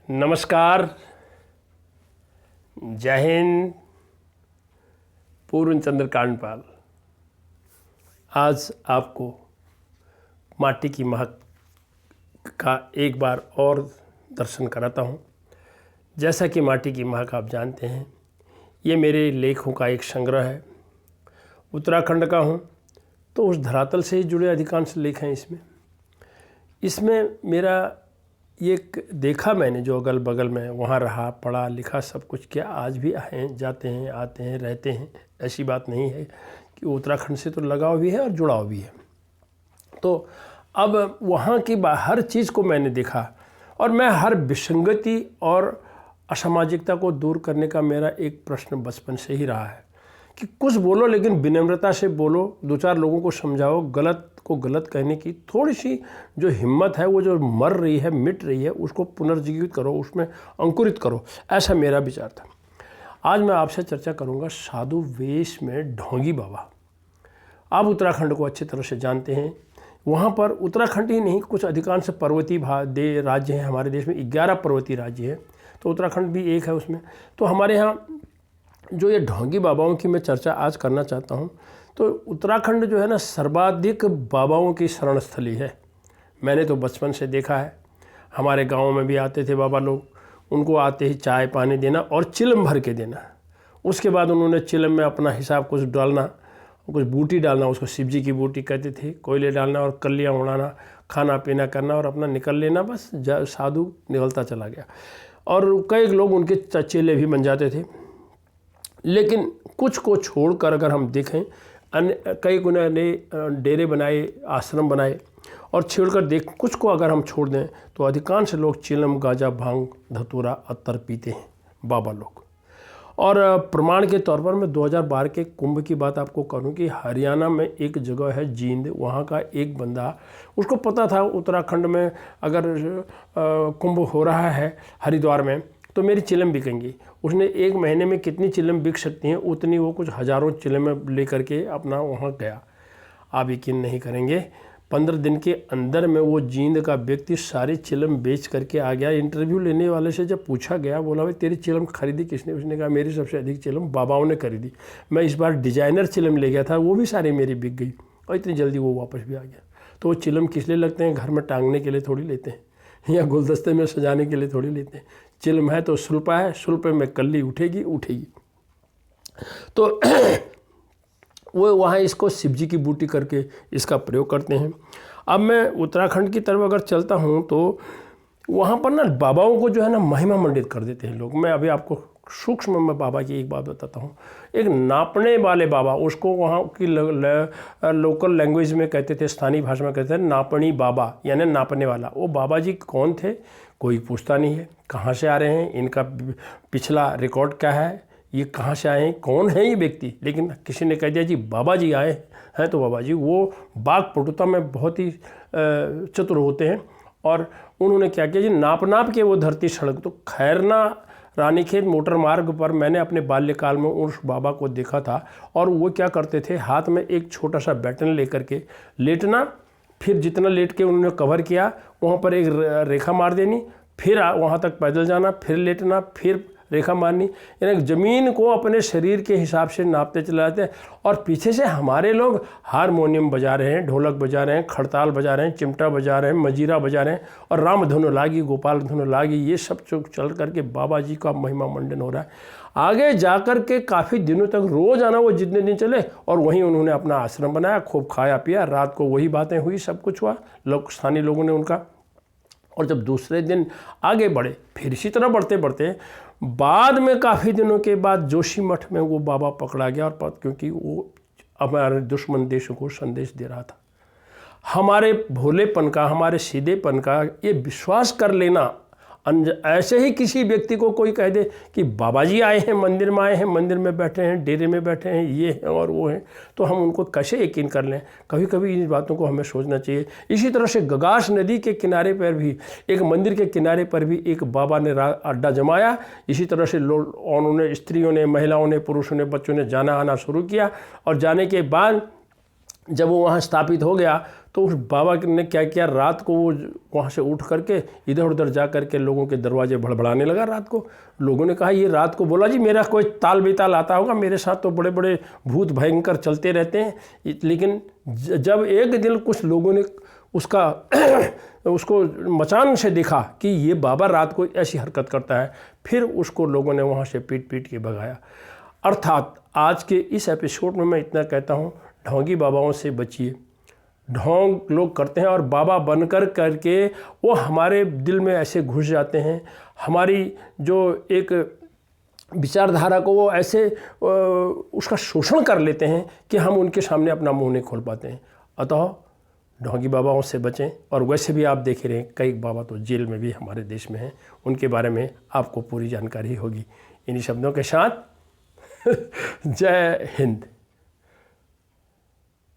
नमस्कार, जय हिंद। पूर्ण चंद्र कांडपाल आज आपको माटी की महक का एक बार और दर्शन कराता हूँ। जैसा कि माटी की महक आप जानते हैं, ये मेरे लेखों का एक संग्रह है। उत्तराखंड का हूँ तो उस धरातल से ही जुड़े अधिकांश लेख हैं इसमें मेरा एक देखा मैंने जो अगल बगल में वहाँ रहा, पढ़ा, लिखा, सब कुछ किया। आज भी हैं, जाते हैं, आते हैं, रहते हैं। ऐसी बात नहीं है कि उत्तराखंड से तो लगाव भी है और जुड़ाव भी है। तो अब वहाँ की हर चीज़ को मैंने देखा और मैं हर विसंगति और असामाजिकता को दूर करने का मेरा एक प्रश्न बचपन से ही रहा है कि कुछ बोलो लेकिन विनम्रता से बोलो, दो चार लोगों को समझाओ, गलत को गलत कहने की थोड़ी सी जो हिम्मत है, वो जो मर रही है, मिट रही है, उसको पुनर्जीवित करो, उसमें अंकुरित करो। ऐसा मेरा विचार था। आज मैं आपसे चर्चा करूंगा साधु वेश में ढोंगी बाबा। आप उत्तराखंड को अच्छी तरह से जानते हैं। वहाँ पर उत्तराखंड ही नहीं, कुछ अधिकांश पर्वतीय राज्य हैं हमारे देश में। 11 पर्वतीय राज्य है, तो उत्तराखंड भी एक है उसमें। तो हमारे यहाँ जो ये ढोंगी बाबाओं की मैं चर्चा आज करना चाहता हूँ। तो उत्तराखंड जो है ना, सर्वाधिक बाबाओं की शरण स्थली है। मैंने तो बचपन से देखा है। हमारे गाँव में भी आते थे बाबा लोग, उनको आते ही चाय पानी देना और चिलम भर के देना। उसके बाद उन्होंने चिलम में अपना हिसाब कुछ डालना, कुछ बूटी डालना, उसको शिव जी की बूटी कहते थे, कोयले डालना और कलियाँ उड़ाना, खाना पीना करना और अपना निकल लेना। बस साधु निकलता चला गया और कई लोग उनके चचेले भी बन जाते थे। लेकिन कुछ को छोड़कर अगर हम देखें, कई गुना ने डेरे बनाए, आश्रम बनाए और छोड़कर कुछ को अगर हम छोड़ दें तो अधिकांश लोग चिलम, गांजा, भांग, धतूरा, अत्तर पीते हैं बाबा लोग। और प्रमाण के तौर पर मैं 2012 के कुंभ की बात आपको करूं कि हरियाणा में एक जगह है जींद, वहाँ का एक बंदा, उसको पता था उत्तराखंड में अगर कुंभ हो रहा है हरिद्वार में तो मेरी चिलम बिकेंगी। उसने 1 महीने में कितनी चिलम बिक सकती हैं उतनी वो कुछ हज़ारों चिलम लेकर के अपना वहाँ गया। आप यकीन नहीं करेंगे, 15 दिन के अंदर में वो जींद का व्यक्ति सारी चिलम बेच करके आ गया। इंटरव्यू लेने वाले से जब पूछा गया, बोला भाई तेरी चिलम खरीदी किसने? उसने कहा मेरी सबसे अधिक चिलम बाबाओं ने खरीदी। मैं इस बार डिजाइनर चिलम ले गया था, वो भी सारी मेरी बिक गई और इतनी जल्दी वो वापस भी आ गया। तो वो चिलम किस लिए लगते हैं? घर में टांगने के लिए थोड़ी लेते हैं या गुलदस्ते में सजाने के लिए थोड़ी लेते हैं। चिलम है तो सुल्पा है, सुल्पे में कल्ली उठेगी। तो वो वहाँ इसको शिव जी की बूटी करके इसका प्रयोग करते हैं। अब मैं उत्तराखंड की तरफ अगर चलता हूँ तो वहाँ पर ना बाबाओं को जो है ना महिमा मंडित कर देते हैं लोग। मैं अभी आपको सूक्ष्म में बाबा की एक बात बताता हूँ। एक नापने वाले बाबा, उसको वहाँ की लोकल लैंग्वेज में कहते थे, स्थानीय भाषा में कहते थे नापनी बाबा, यानी नापने वाला। वो बाबा जी कौन थे? कोई पूछता नहीं है। कहाँ से आ रहे हैं, इनका पिछला रिकॉर्ड क्या है, ये कहाँ से आए हैं, कौन है ये व्यक्ति? लेकिन किसी ने कह दिया जी बाबा जी आए हैं। तो बाबा जी वो बाघ पटुता में बहुत ही चतुर होते हैं और उन्होंने क्या किया जी, नाप के वो धरती सड़क। तो खैरना रानीखेत मोटर मार्ग पर मैंने अपने बाल्यकाल में उस बाबा को देखा था। और वो क्या करते थे, हाथ में एक छोटा सा बैटन लेकर के लेटना, फिर जितना लेट के उन्होंने कवर किया वहाँ पर एक रेखा मार देनी, फिर वहाँ तक पैदल जाना, फिर लेटना, फिर रेखा मारनी। यानी ज़मीन को अपने शरीर के हिसाब से नापते चले जाते हैं। और पीछे से हमारे लोग हारमोनियम बजा रहे हैं, ढोलक बजा रहे हैं, खड़ताल बजा रहे हैं, चिमटा बजा रहे हैं, मजीरा बजा रहे हैं और राम धुन लागी, गोपाल धुन लागी, ये सब चल करके बाबा जी का महिमा मंडन हो रहा है। आगे जाकर के काफ़ी दिनों तक रोज़ आना, वो जितने दिन चले, और वहीं उन्होंने अपना आश्रम बनाया, खूब खाया पिया, रात को वही बातें हुई, सब कुछ हुआ, स्थानीय लोगों ने उनका। और जब दूसरे दिन आगे बढ़े, फिर इसी तरह बढ़ते बढ़ते बाद में काफ़ी दिनों के बाद जोशीमठ में वो बाबा पकड़ा गया। और क्योंकि वो हमारे दुश्मन देशों को संदेश दे रहा था। हमारे भोलेपन का, हमारे सीधेपन का ये विश्वास कर लेना, ऐसे ही किसी व्यक्ति को कोई कह दे कि बाबा जी आए हैं, मंदिर में आए हैं, मंदिर में बैठे हैं, डेरे में बैठे हैं, ये हैं और वो हैं, तो हम उनको कैसे यकीन कर लें? कभी कभी इन बातों को हमें सोचना चाहिए। इसी तरह से गगास नदी के किनारे पर भी, एक मंदिर के किनारे पर भी एक बाबा ने अड्डा जमाया। इसी तरह से उन्होंने, स्त्रियों ने, महिलाओं ने, पुरुषों ने, बच्चों ने जाना आना शुरू किया। और जाने के बाद जब वो वहाँ स्थापित हो गया तो उस बाबा ने क्या किया, रात को वो वहाँ से उठ करके इधर उधर जा करके लोगों के दरवाजे भड़बड़ाने लगा रात को। लोगों ने कहा ये रात को बोला जी मेरा कोई ताल बेताल आता होगा, मेरे साथ तो बड़े बड़े भूत भयंकर चलते रहते हैं। लेकिन जब एक दिन कुछ लोगों ने उसको मचान से देखा कि ये बाबा रात को ऐसी हरकत करता है, फिर उसको लोगों ने वहाँ से पीट पीट के भगाया। अर्थात आज के इस एपिसोड में मैं इतना कहता हूँ, ढोंगी बाबाओं से बचिए। ढोंग लोग करते हैं और बाबा बनकर करके वो हमारे दिल में ऐसे घुस जाते हैं, हमारी जो एक विचारधारा को वो ऐसे उसका शोषण कर लेते हैं कि हम उनके सामने अपना मुंह नहीं खोल पाते हैं। अतः ढोंगी बाबाओं से बचें। और वैसे भी आप देख रहे हैं कई बाबा तो जेल में भी हमारे देश में हैं, उनके बारे में आपको पूरी जानकारी होगी। इन्हीं शब्दों के साथ जय हिंद।